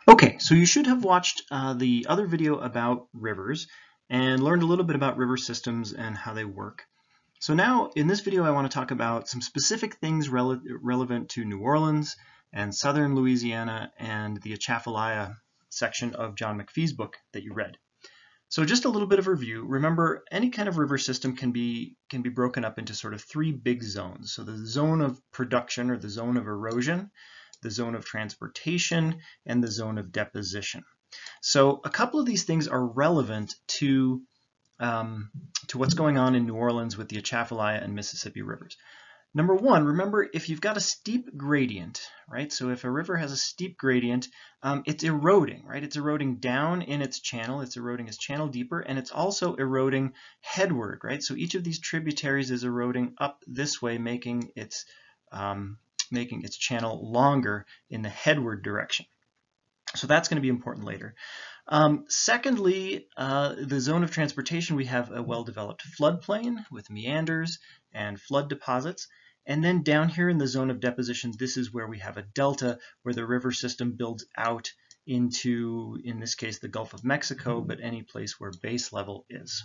Okay, so you should have watched the other video about rivers and learned a little bit about river systems and how they work. So now in this video I want to talk about some specific things relevant to New Orleans and southern Louisiana and the Atchafalaya section of John McPhee's book that you read. So just a little bit of review. Remember, any kind of river system can be broken up into sort of three big zones. So the zone of production, or the zone of erosion, the zone of transportation, and the zone of deposition. So a couple of these things are relevant to what's going on in New Orleans with the Atchafalaya and Mississippi rivers. Number one, remember, if you've got a steep gradient, right? So if a river has a steep gradient, it's eroding, right? It's eroding down in its channel. It's eroding its channel deeper, and it's also eroding headward, right? So each of these tributaries is eroding up this way, making its channel longer in the headward direction. So that's going to be important later. Secondly, the zone of transportation, we have a well-developed floodplain with meanders and flood deposits. And then down here in the zone of deposition, this is where we have a delta where the river system builds out into, in this case, the Gulf of Mexico, but any place where base level is.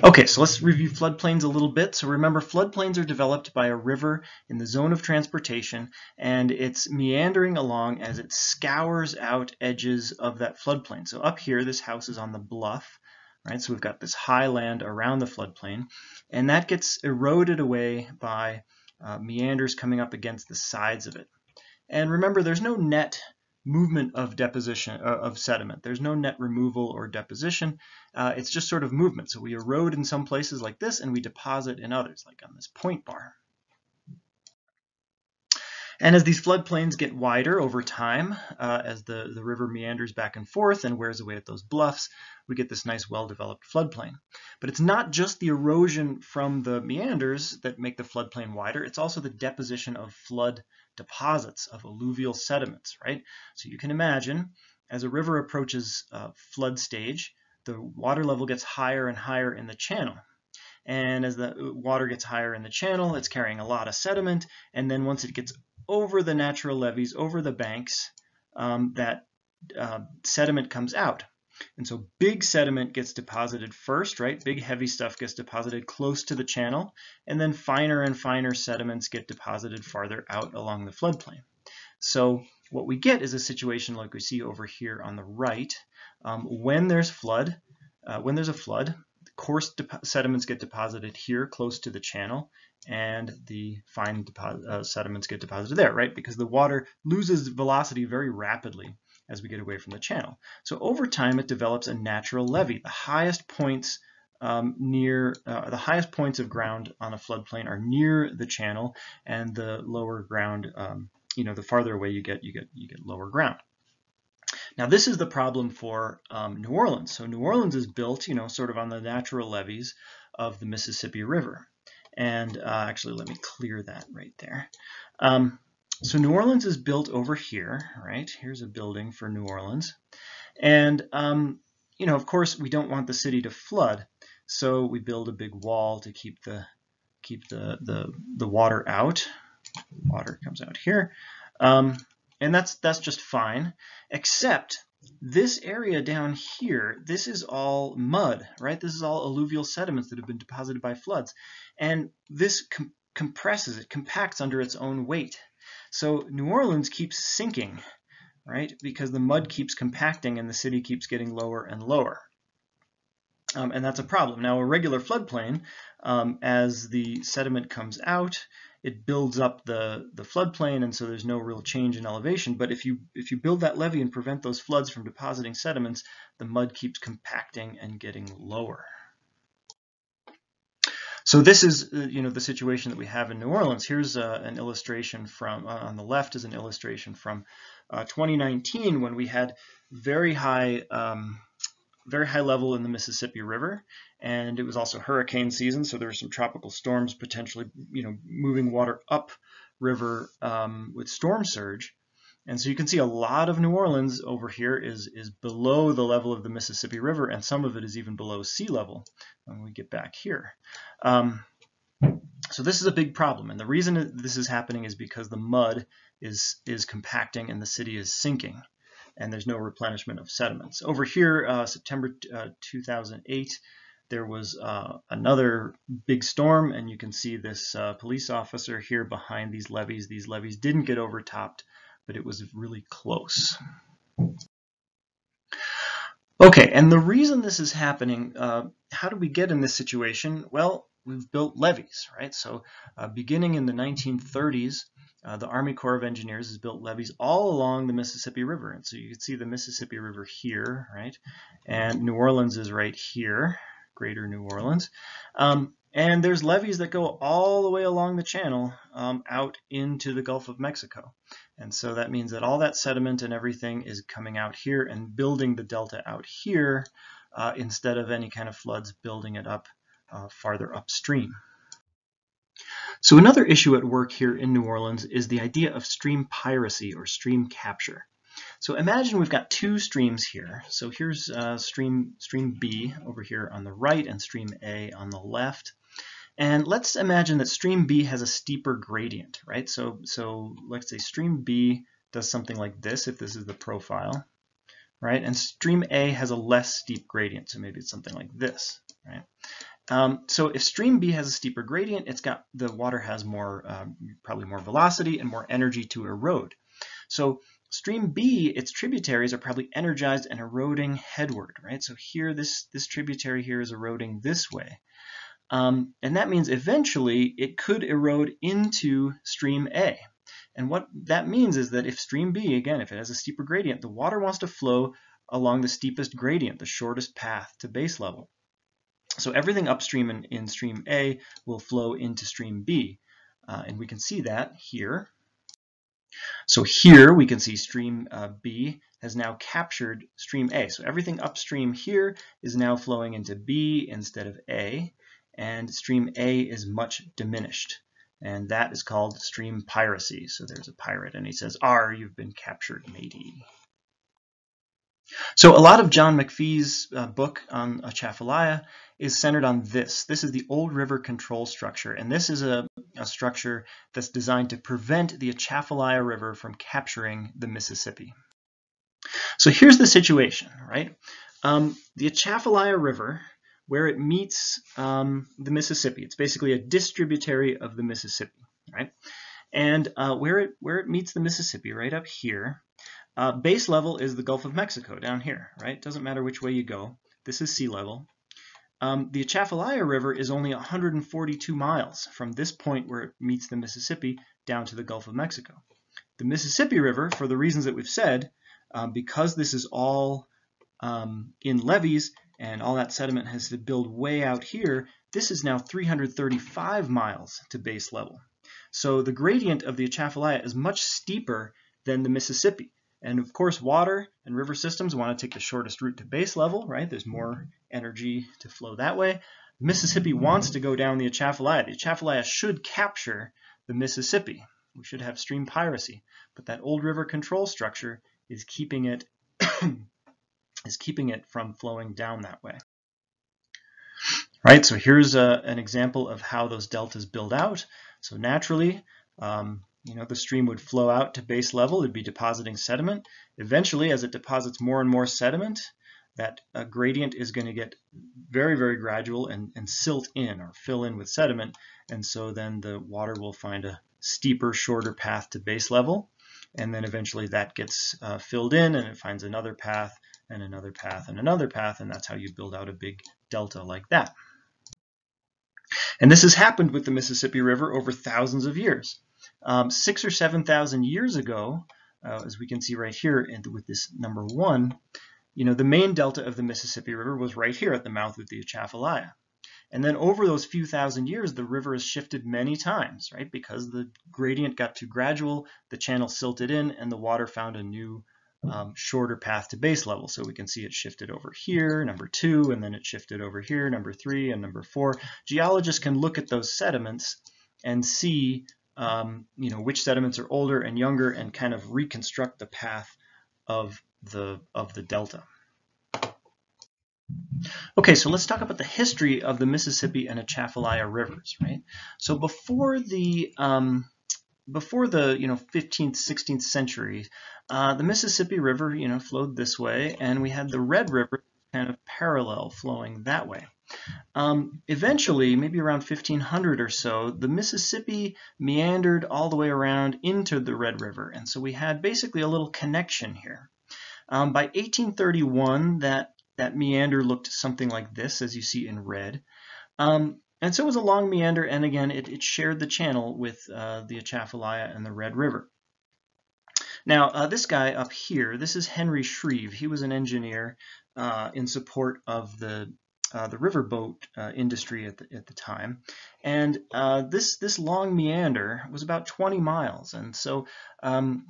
Okay, so let's review floodplains a little bit. So remember, floodplains are developed by a river in the zone of transportation, and it's meandering along as it scours out edges of that floodplain. So up here, this house is on the bluff, right? So we've got this high land around the floodplain, and that gets eroded away by meanders coming up against the sides of it. And remember, there's no net movement of deposition of sediment. There's no net removal or deposition. It's just sort of movement. So we erode in some places like this, and we deposit in others, like on this point bar. And as these floodplains get wider over time, as the river meanders back and forth and wears away at those bluffs, we get this nice well-developed floodplain. But it's not just the erosion from the meanders that make the floodplain wider, it's also the deposition of flood deposits, of alluvial sediments, right? So you can imagine, as a river approaches flood stage, the water level gets higher and higher in the channel. And as the water gets higher in the channel, it's carrying a lot of sediment, and then once it gets over the natural levees, over the banks, that sediment comes out. And so big sediment gets deposited first, right? Big heavy stuff gets deposited close to the channel, and then finer and finer sediments get deposited farther out along the floodplain. So what we get is a situation like we see over here on the right. When there's a flood, coarse sediments get deposited here close to the channel, and the fine sediments get deposited there, right? Because the water loses velocity very rapidly as we get away from the channel. So over time, it develops a natural levee. The highest points the highest points of ground on a floodplain are near the channel, and the lower ground, the farther away you get lower ground. Now this is the problem for New Orleans. So New Orleans is built, sort of on the natural levees of the Mississippi River. And actually, let me clear that right there. So New Orleans is built over here, right? Here's a building for New Orleans. And, of course, we don't want the city to flood. So we build a big wall to keep the water out. Water comes out here. And that's just fine, except this area down here, this is all mud, right? This is all alluvial sediments that have been deposited by floods. And this compresses, it compacts under its own weight. So New Orleans keeps sinking, right? Because the mud keeps compacting and the city keeps getting lower and lower. And that's a problem. Now, a regular floodplain, as the sediment comes out, it builds up the floodplain, and so there's no real change in elevation. But if you build that levee and prevent those floods from depositing sediments, the mud keeps compacting and getting lower. So this is the situation that we have in New Orleans. Here's an illustration from on the left is an illustration from 2019, when we had very high level in the Mississippi River, and it was also hurricane season, so there were some tropical storms potentially, moving water up river with storm surge. And so you can see a lot of New Orleans over here is below the level of the Mississippi River, and some of it is even below sea level when we get back here. So this is a big problem, and the reason this is happening is because the mud is compacting and the city is sinking, and there's no replenishment of sediments. Over here, September 2008, there was another big storm, and you can see this police officer here behind these levees. These levees didn't get overtopped, but it was really close. Okay, and the reason this is happening, how do we get in this situation? Well, we've built levees, right? So beginning in the 1930s, the Army Corps of Engineers has built levees all along the Mississippi River. And so you can see the Mississippi River here, right? And New Orleans is right here, Greater New Orleans. And there's levees that go all the way along the channel out into the Gulf of Mexico. And so that means that all that sediment and everything is coming out here and building the delta out here instead of any kind of floods building it up farther upstream. So another issue at work here in New Orleans is the idea of stream piracy or stream capture. So imagine we've got two streams here. So here's stream B over here on the right and stream A on the left. And let's imagine that stream B has a steeper gradient, right? So let's say stream B does something like this, if this is the profile, right? And stream A has a less steep gradient, so maybe it's something like this, right? So if stream B has a steeper gradient, the water has probably more velocity and more energy to erode. So stream B, its tributaries are probably energized and eroding headward, right? So here, this tributary here is eroding this way. And that means eventually it could erode into stream A. And what that means is that if stream B, again, if it has a steeper gradient, the water wants to flow along the steepest gradient, the shortest path to base level. So everything upstream in stream A will flow into stream B. And we can see that here. So here we can see stream B has now captured stream A. So everything upstream here is now flowing into B instead of A. And stream A is much diminished. And that is called stream piracy. So there's a pirate, and he says, "R, you've been captured, matey." So a lot of John McPhee's book on Atchafalaya is centered on this. This is the Old River Control Structure, and this is a structure that's designed to prevent the Atchafalaya River from capturing the Mississippi. So here's the situation, right? The Atchafalaya River, where it meets the Mississippi, it's basically a distributary of the Mississippi, right? And where it meets the Mississippi, right up here, base level is the Gulf of Mexico down here, right? Doesn't matter which way you go. This is sea level. The Atchafalaya River is only 142 miles from this point where it meets the Mississippi down to the Gulf of Mexico. The Mississippi River, for the reasons that we've said, because this is all in levees and all that sediment has to build way out here, this is now 335 miles to base level. So the gradient of the Atchafalaya is much steeper than the Mississippi. And of course, water and river systems want to take the shortest route to base level, right? There's more energy to flow that way. Mississippi wants to go down the Atchafalaya. The Atchafalaya should capture the Mississippi. We should have stream piracy. But that old river control structure is keeping it from flowing down that way. Right, so here's an example of how those deltas build out. So naturally, the stream would flow out to base level. It'd be depositing sediment. Eventually, as it deposits more and more sediment, that gradient is going to get very, very gradual and silt in or fill in with sediment. And so then the water will find a steeper, shorter path to base level. And then eventually that gets filled in and it finds another path and another path and another path. And that's how you build out a big delta like that. And this has happened with the Mississippi River over thousands of years. 6,000 or 7,000 years ago, as we can see right here with this number 1, the main delta of the Mississippi River was right here at the mouth of the Atchafalaya. And then over those few thousand years, the river has shifted many times, right? Because the gradient got too gradual, the channel silted in, and the water found a new shorter path to base level. So we can see it shifted over here, number 2, and then it shifted over here, number 3, and number 4. Geologists can look at those sediments and see which sediments are older and younger and kind of reconstruct the path of the delta. Okay, so let's talk about the history of the Mississippi and Atchafalaya rivers, right? So before the before the 15th, 16th century, the Mississippi River flowed this way, and we had the Red River kind of parallel flowing that way. Eventually, maybe around 1500 or so, the Mississippi meandered all the way around into the Red River, and so we had basically a little connection here. By 1831, that meander looked something like this, as you see in red. And so it was a long meander, and again, it shared the channel with the Atchafalaya and the Red River. Now, this guy up here, this is Henry Shreve. He was an engineer in support of the riverboat industry at the time, and this long meander was about 20 miles, and so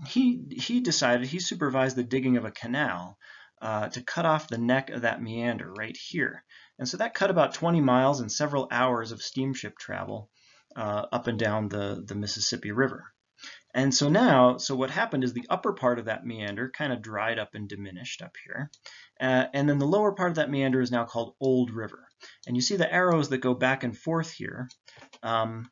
he supervised the digging of a canal to cut off the neck of that meander right here, and so that cut about 20 miles and several hours of steamship travel up and down the Mississippi River. And so now, what happened is the upper part of that meander kind of dried up and diminished up here. And then the lower part of that meander is now called Old River. And you see the arrows that go back and forth here. That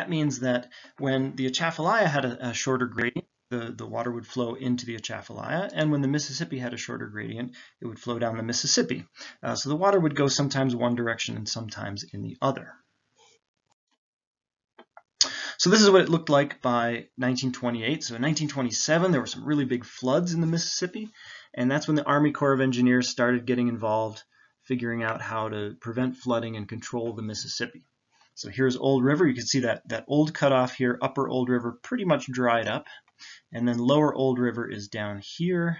means that when the Atchafalaya had a shorter gradient, the water would flow into the Atchafalaya, and when the Mississippi had a shorter gradient, it would flow down the Mississippi. So the water would go sometimes one direction and sometimes in the other. So this is what it looked like by 1928. So in 1927, there were some really big floods in the Mississippi, and that's when the Army Corps of Engineers started getting involved, figuring out how to prevent flooding and control the Mississippi. So here's Old River. You can see that old cutoff here, upper Old River, pretty much dried up, and then lower Old River is down here,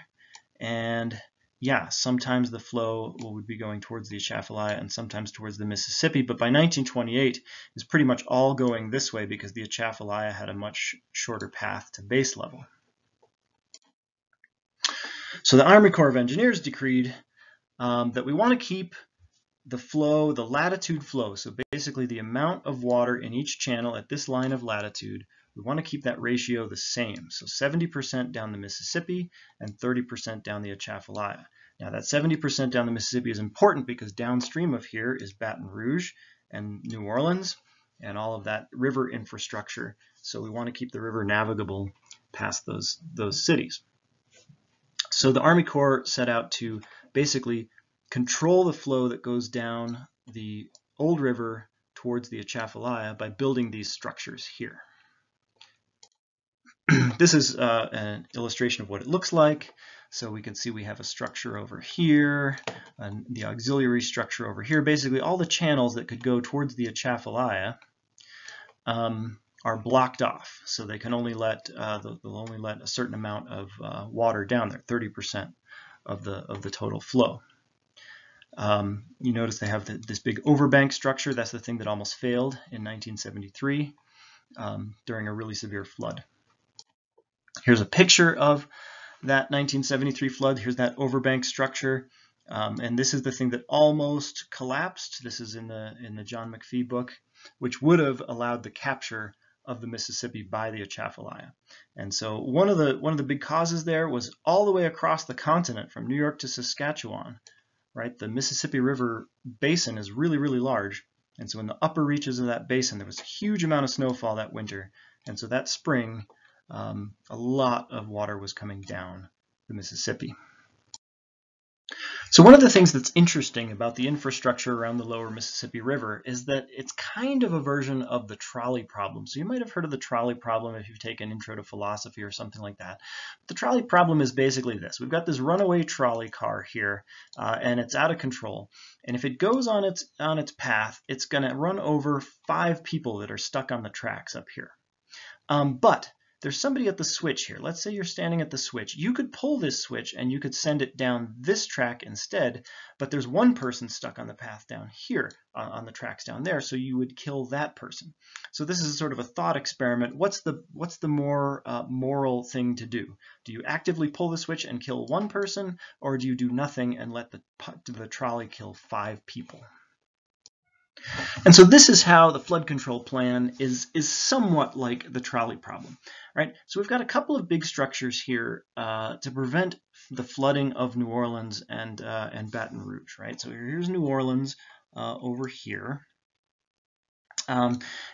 and yeah, sometimes the flow would be going towards the Atchafalaya and sometimes towards the Mississippi, but by 1928 it's pretty much all going this way because the Atchafalaya had a much shorter path to base level. So the Army Corps of Engineers decreed that we want to keep the flow, the latitude flow, so basically the amount of water in each channel at this line of latitude, we want to keep that ratio the same. So 70% down the Mississippi and 30% down the Atchafalaya. Now that 70% down the Mississippi is important because downstream of here is Baton Rouge and New Orleans and all of that river infrastructure. So we want to keep the river navigable past those cities. So the Army Corps set out to basically control the flow that goes down the Old River towards the Atchafalaya by building these structures here. This is an illustration of what it looks like. So we can see we have a structure over here, and the auxiliary structure over here. Basically, all the channels that could go towards the Atchafalaya are blocked off. So they can only let they'll only let a certain amount of water down there, 30% of the total flow. You notice they have this big overbank structure. That's the thing that almost failed in 1973 during a really severe flood. Here's a picture of that 1973 flood. Here's that overbank structure, and this is the thing that almost collapsed. This is in the John McPhee book, which would have allowed the capture of the Mississippi by the Atchafalaya. And so one of the big causes there was all the way across the continent from New York to Saskatchewan. Right, the Mississippi River basin is really, really large, and so in the upper reaches of that basin there was a huge amount of snowfall that winter, and so that spring a lot of water was coming down the Mississippi. So one of the things that's interesting about the infrastructure around the lower Mississippi River is that it's kind of a version of the trolley problem. So you might have heard of the trolley problem if you've taken Intro to Philosophy or something like that. The trolley problem is basically this. We've got this runaway trolley car here, and it's out of control. And if it goes on its path, it's going to run over 5 people that are stuck on the tracks up here. But there's somebody at the switch here. Let's say you're standing at the switch. You could pull this switch and you could send it down this track instead, but there's one person stuck on the path down here on the tracks down there, so you would kill that person. So this is sort of a thought experiment. What's the more moral thing to do? Do you actively pull the switch and kill one person, or do you do nothing and let the trolley kill 5 people? And so this is how the flood control plan is somewhat like the trolley problem, right? So we've got a couple of big structures here to prevent the flooding of New Orleans and Baton Rouge, right? So here's New Orleans over here.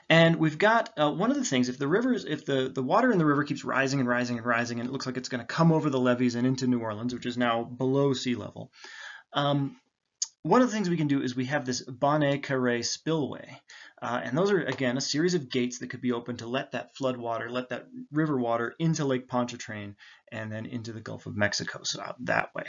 And we've got one of the things, if the water in the river keeps rising and rising and rising, and it looks like it's going to come over the levees and into New Orleans, which is now below sea level, one of the things we can do is we have this Bonnet Carré spillway. And those are, again, a series of gates that could be opened to let that flood water, let that river water into Lake Pontchartrain and then into the Gulf of Mexico, so out that way.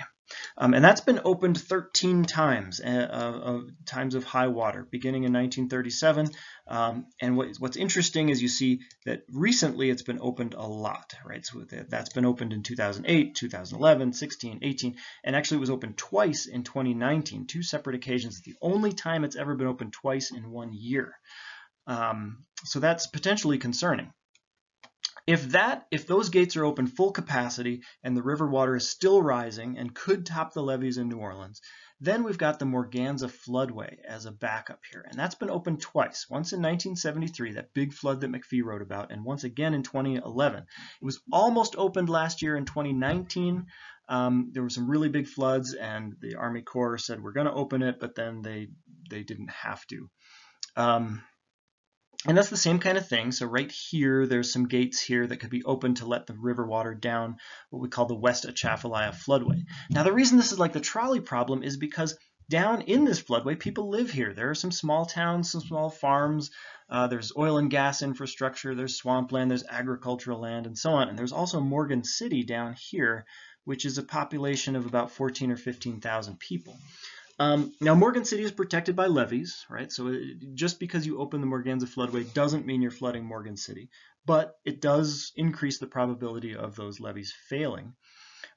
And that's been opened 13 times, times of high water, beginning in 1937. And what's interesting is you see that recently it's been opened a lot, right? So that's been opened in 2008, 2011, 16, 18, and actually it was opened twice in 2019, two separate occasions. It's the only time it's ever been opened twice in 1 year. So that's potentially concerning. If those gates are open full capacity and the river water is still rising and could top the levees in New Orleans, then we've got the Morganza floodway as a backup here. And that's been opened twice, once in 1973, that big flood that McPhee wrote about, and once again in 2011. It was almost opened last year in 2019. There were some really big floods and the Army Corps said we're going to open it, but then they didn't have to. And that's the same kind of thing. So right here, there's some gates here that could be opened to let the river water down what we call the West Atchafalaya floodway. Now, the reason this is like the trolley problem is because down in this floodway, people live here. There are some small towns, some small farms. There's oil and gas infrastructure. There's swampland. There's agricultural land, and so on. And there's also Morgan City down here, which is a population of about 14 or 15,000 people. Now, Morgan City is protected by levees, right? So just because you open the Morganza floodway doesn't mean you're flooding Morgan City, but it does increase the probability of those levees failing.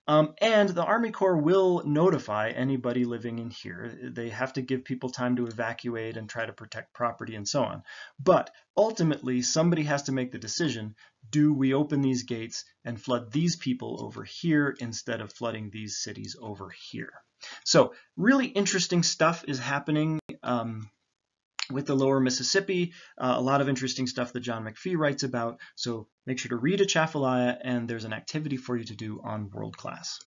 And the Army Corps will notify anybody living in here. They have to give people time to evacuate and try to protect property and so on. But ultimately, somebody has to make the decision, do we open these gates and flood these people over here instead of flooding these cities over here? So really interesting stuff is happening with the lower Mississippi, a lot of interesting stuff that John McPhee writes about. So make sure to read Atchafalaya, and there's an activity for you to do on World Class.